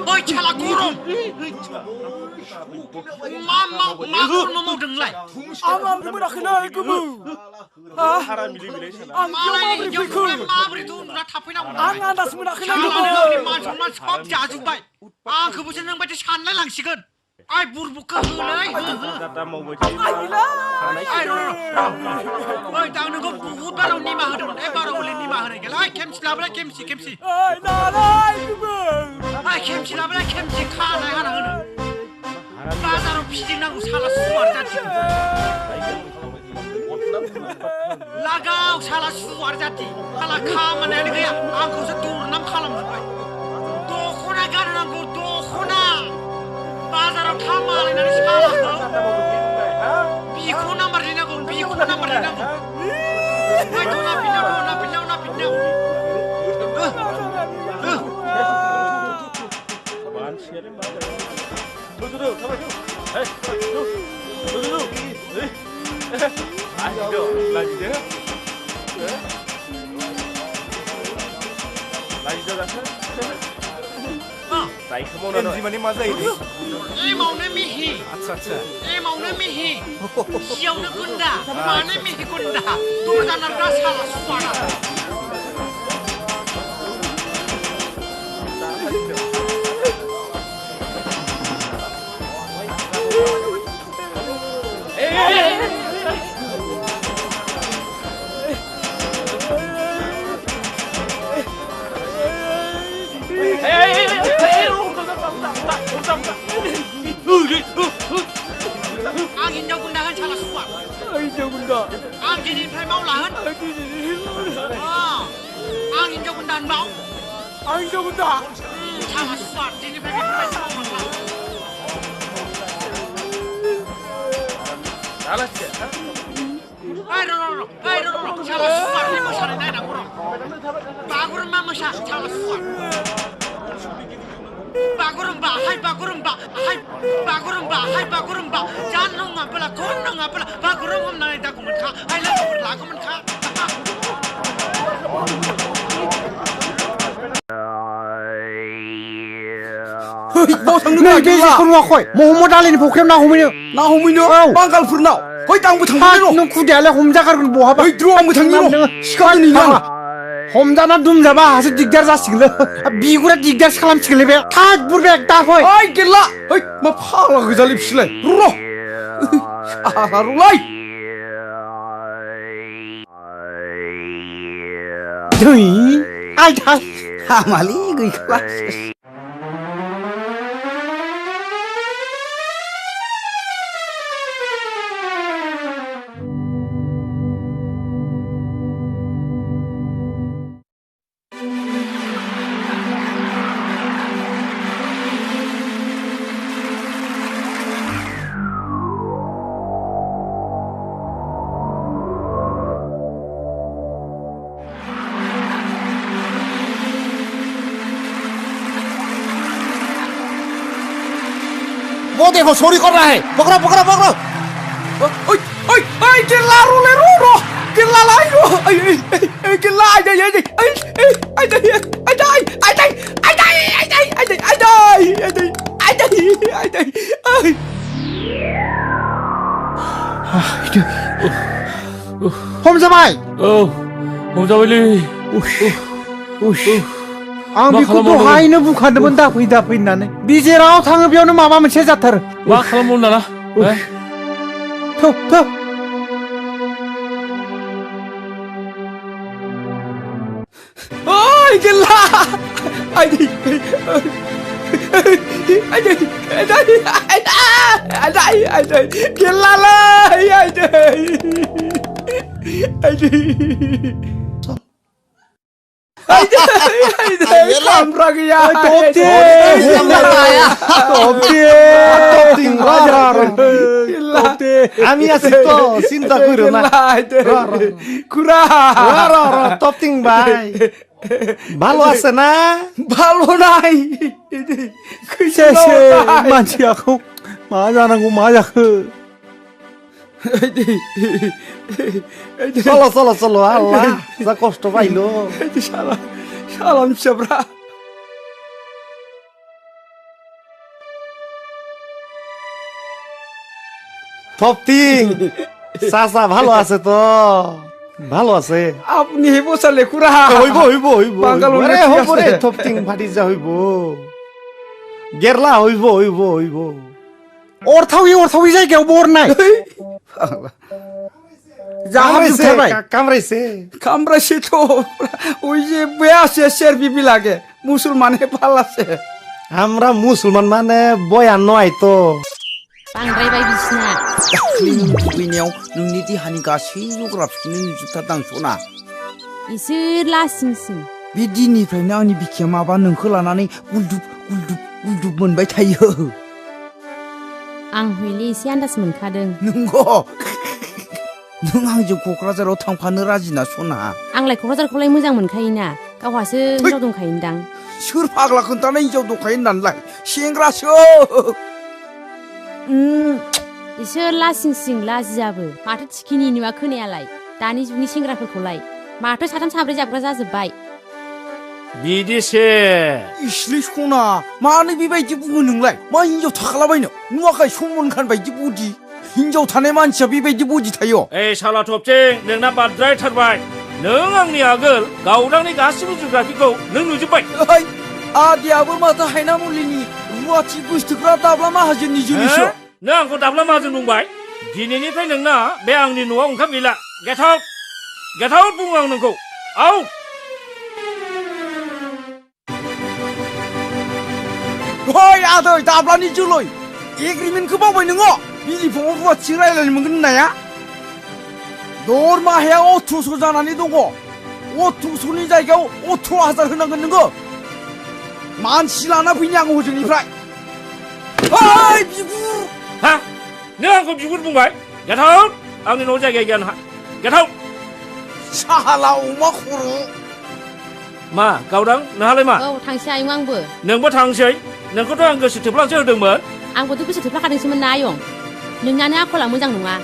Ôi chà là cô rồi. Má con nó mau đừng lại. Ang cái mới nak cái mù. Ang Má này dùng cái má beri tu nak tapi nak. Ang anda semua nak Chà kena là mù. nó đi mà chúng nó chop trả chúng bay. Cứ bữa nâng bay cho chăn lại lằng xí gần. Ai buồn bực cơ hư đấy. Ai rồi. Ôi tao đừng có bút bao đâu ni mà hơn. Em bao đâu lên ni mà hơn này. Ai kem xí làm lại kem xí. Ai na lai cái mù. Ai kem xí làm lại kem xí khá này hơn hơn. Bazar로 피딩나고 살았어 알자지 라가오 살았어 알자지 할라 카만 내는 거야 안 거기서 뚜남 칼라면 거야 또 호나 가는 거또 호나 바자로 카만 내는 살았어 비코나 말이냐고 왜 도나 빛나고 Duduk, sama tu. Duduk. Ayo, lagi dia. Lagi dia rasa. Sai kamu nak di mana masa ini? Mau nak mihi. Acha. Mau nak mihi. Siau nak gunda. Mana mihi gunda. Tu kan nak salah suara. Angin jauh gundahan salah suar. Angin jauh gunda. Angin ini pernah mau lahan. Angin jauh gundahan bau. Angin jauh gunda. Salah suar. Ini pernah mau lahan. Salah je. Ayo, salah suar ni masalah ni nak kurang. Bagurum mah masalah salah suar. Bagurum ba. Jangan ngapela, kon ngapela. Bagurum om nai dah kumen kah. Hai lah berlah kumen kah. Mau thằng này cái gì không ngọc khỏi. Mau đa lên phục em nào không mình nữa. Bang kal phun nào. Hoi tang bu thằng này. Nung khu đẻ là hôm ra cái bộ hả? Hoi drone bu thằng này. Sky này nha. Homjana dum jaba hasil digdar jasigile bigura digdar salam sigile be thak burbe ekta hoy ay gilla hoy ma phala gjalip sile ro arulai dui ai thai amali gui kelas वो देखो चोरी कर रहा है पकड़ो ओए गिल्ला रो गिल्ला लाई रो गिल्ला homजाबाय homजाबायलै आं बेखौ दहायनो बुंखादोंमोन दाफै होननानै बिजेराव थाङो बेयावनो माबा मोनसे जाथारो मा खालामनो दाना थौ ओइ गेल्ला आइदै गेल्लालै kamera gaya আমি আছি তো চিন্তা করো না কুরা টপিং ভাই ভালো আছে না ভালো নাই मानसियाखौ मा जानांगौ मा जाखो Solo Allah za kosto pailo শালান পিসাবরা তপ্তিং চাচা ভালো আছে তো ভালো আছে আপনি বসালে কুরা হইব বাঙাল আরে হইব রে তপ্তিং ফাটি যা হইব গেরলা হইব অর্থাউই জায়গায় বর নাই কামড়াইছে কামড়াইছে তো ওই যে বেয়া শেষের বিবি লাগে মুসলমানে পালাছে আমরা মুসলমান মানে বয়া নয় তো बांद्रायबाय बिसिना दाख्लै नों दुगैनायाव नोंनि देहानि गासै जग्राफिखौनो नुजोबथार दांस'ना इसोर लासिंसिं बे दिननिफ्रायनो आंनि बिखाया माबा नोंखौ लानानै गुलदुब मोनबाय थायो आं हयले एसे आन्दाज मोनखादों नंगौ नों आंजों क'क्राझाराव थांफानो राजिना सना आंलाय क'क्राझारखौलाय मोजां मोनखायोना गावहासो हिनजाव दंखायोदां सोर फाग्ला खोन्थानाय हिनजाव दंखायो होननानैलाय सेंग्रासो इसोर लासिंसिं लाजियाबो माथो थिखिनि नुवा खोनायालाय दानि जुगनि सेंग्राफोरखौलाय माथो साथाम साब्रै जाबग्रा जाजोब्बाय बिदिसो इस्लै सना मानो बेबायदि बुङो नोंलाय मा हिनजाव थाखालाबायनो नुवाखै समनखान बायदि बडि हिनजाव थानाय मानसिया बेबायदि बडि थायो ए साला थबथिं नोंना बाद्रायथारबाय नों आंनि आगोल गावदांनि गासिबो जुग्राफिखौ नों नुजोब्बाय ओइ आदियाबो माथो हायना मुलिनि रुवाथि गोसथोग्रा दाब्ला माहाजोननि जिनिसो नों आंखौ दाब्ला माहाजोन बुंबाय दिनैनिफ्राय नोंना बे आंनि न'आव ओंखाम गैला गेट आउट बुङो आं नोंखौ आउट ओइ आदै दाब्लानि जोलै एग्रिमेन्टखौ बावबाय नोङो बिलिफाङाव रुवाथि रायलायनो मोनगोन होननाया दरमाहाया 1800 जानानै दङ 1800नि जायगायाव 18000 होनांगोन नोङो मानसि लाना फैनि आं हजोंनिफ्राय ओइ बिगुर हा नों आंखौ बिगुर बुंबाय गेट आउट आंनि न'आव जायगा गैया नोंहा गेट आउट साला अमा खर' मा गावदां नोंहालाय मा औ थांसै आयं आंबो नोंबो थांसै नोंखौथ' आं गोसो थोफ्लांसो होदोंमोन आंबोथ' गोसो थोफ्लाखादोंसोमोन ना आयं नोंनानो आखला मोजां नङा